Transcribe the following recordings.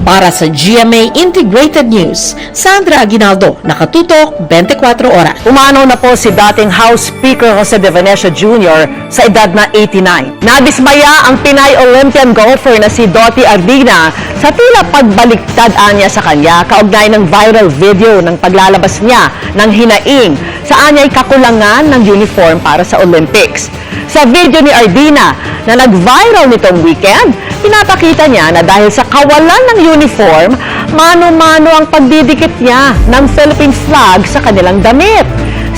Para sa GMA Integrated News, Sandra Aguinaldo, nakatutok 24 oras. Umanaw na po si dating House Speaker Jose De Venecia Jr. sa edad na 89. Nadismaya ang Pinay Olympian golfer na si Dottie Ardina sa tila pagbaliktad niya sa kanya kaugnay ng viral video ng paglalabas niya ng hinaing sa anya'y kakulangan ng uniform para sa Olympics. Sa video ni Ardina na nag-viral nitong weekend, pinapakita niya na dahil sa kawalan ng uniform, mano-mano ang pagdidikit niya ng Philippine flag sa kanilang damit.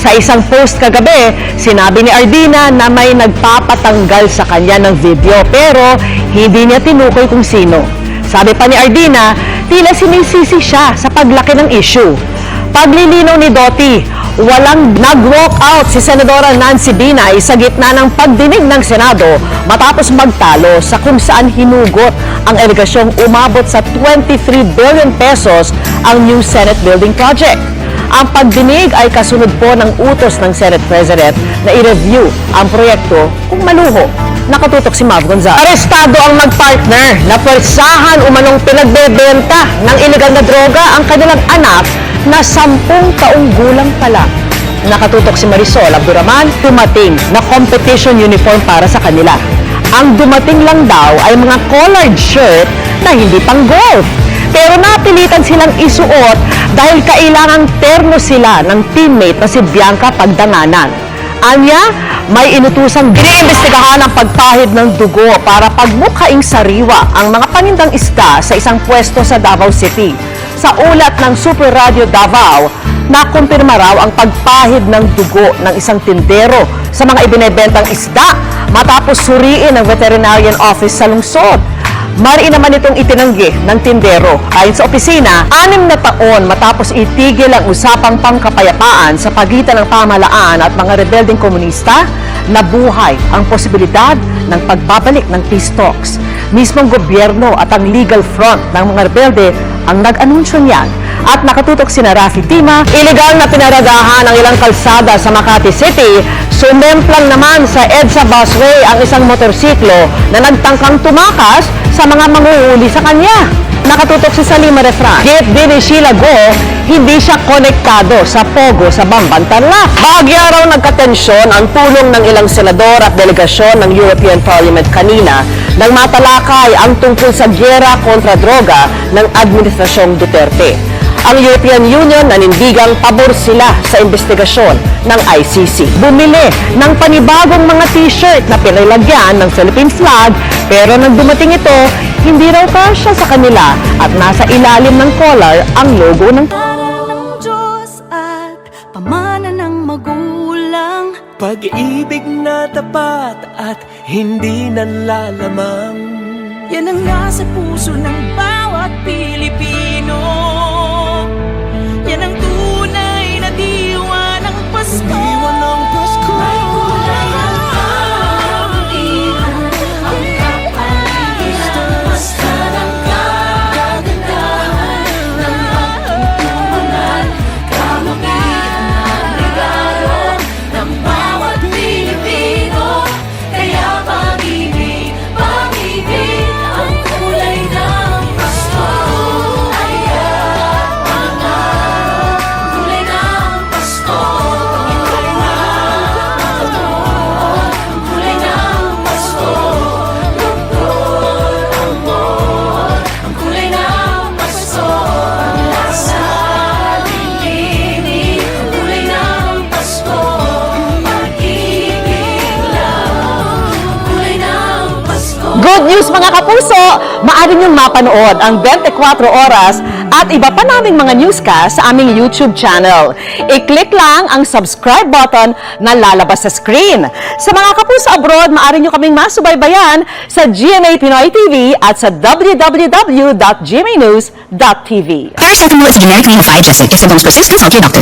Sa isang post kagabi, sinabi ni Ardina na may nagpapatanggal sa kanya ng video pero hindi niya tinukoy kung sino. Sabi pa ni Ardina, tila sinisisi siya sa paglaki ng issue. Paglilinaw ni Dottie, walang nag-walk out si Senadora Nancy Binay sa gitna ng pagdinig ng Senado matapos magtalo sa kung saan hinugot ang alegasyong umabot sa 23 billion pesos ang new Senate building project. Ang pagdinig ay kasunod po ng utos ng Senate President na i-review ang proyekto kung maluho. Nakatutok si Mav Gonzalez. Arestado ang magpartner na pwersahan umanong pinagbebenta ng iligal na droga ang kanilang anak na 10 taong gulang pa lang. Nakatutok si Marisol Abduraman, dumating na competition uniform para sa kanila. Ang dumating lang daw ay mga collared shirt na hindi pang golf. Pero napilitan silang isuot dahil kailangang terno sila ng teammate na si Bianca Pagdanganan. Anya, may inutusang iniimbestigahan ang pagpahid ng dugo para pagmukhaing sariwa ang mga panindang isda sa isang pwesto sa Davao City. Sa ulat ng Super Radio Davao, nakumpirma raw ang pagpahid ng dugo ng isang tindero sa mga ibinebentang isda matapos suriin ng Veterinarian Office sa lungsod. Mariin naman itong itinanggi ng tindero. Ayon sa opisina, 6 na taon matapos itigil ang usapang pangkapayapaan sa pagitan ng pamahalaan at mga rebeldeng komunista, nabuhay ang posibilidad ng pagbabalik ng peace talks. Mismong gobyerno at ang legal front ng mga rebelde ang nag-anunsyo niyan. At nakatutok si Rafi Tima, iligal na pinaradahan ang ilang kalsada sa Makati City, sumemplang naman sa EDSA busway ang isang motorsiklo na nagtangkang tumakas sa mga manguhuli sa kanya. Nakatutok si Salima Refran. Gate din ni Sheila Go, hindi siya konektado sa Pogo sa Bamban Tarlac. Bahagya raw nagkatensyon ang tulong ng ilang senador at delegasyon ng European Parliament kanina nang matalakay ang tungkol sa gyera kontra droga ng Administrasyong Duterte. Ang European Union nanindigang pabor sila sa investigasyon ng ICC. Bumili ng panibagong mga t-shirt na pinalagyan ng Philippine flag pero nang dumating ito, hindi raw kasya sa kanila at nasa ilalim ng collar ang logo ng Aral ng Diyos at pamana ng magulang. Pag-ibig na tapat at hindi nanlalamang. Yan ang nasa puso ng bawat Pilipino. Yan ang tunay na diwa ng Pasko. Diwa ng Pasko. May kulay ng pag-ibig, ang kapaligiran, basta ng kagandahan ng pagtutulungan, kamukian ng regalo ng bawat Pilipino. Kaya pag-ibig, pag-ibig, ang kulay ng Pasko. Ayan, mga kulay ng Pasko. Ang kulay ng Pasko. Lugod, amor, ang kulay ng Pasko. Mula sa dingding, ang kulay ng Pasko. Pag-ibig lang, ang kulay ng Pasko. Good news mga kapuso! Maaari niyong mapanood ang 24 oras at iba pa naming mga newscast sa aming YouTube channel. I-click lang ang subscribe button na lalabas sa screen. Sa mga kapuso abroad, maaari niyo kaming masubaybayan sa GMA Pinoy TV at sa www.gmanews.tv. Paracetamol is a generic name of Viagesic. If symptoms persist, consult your doctor.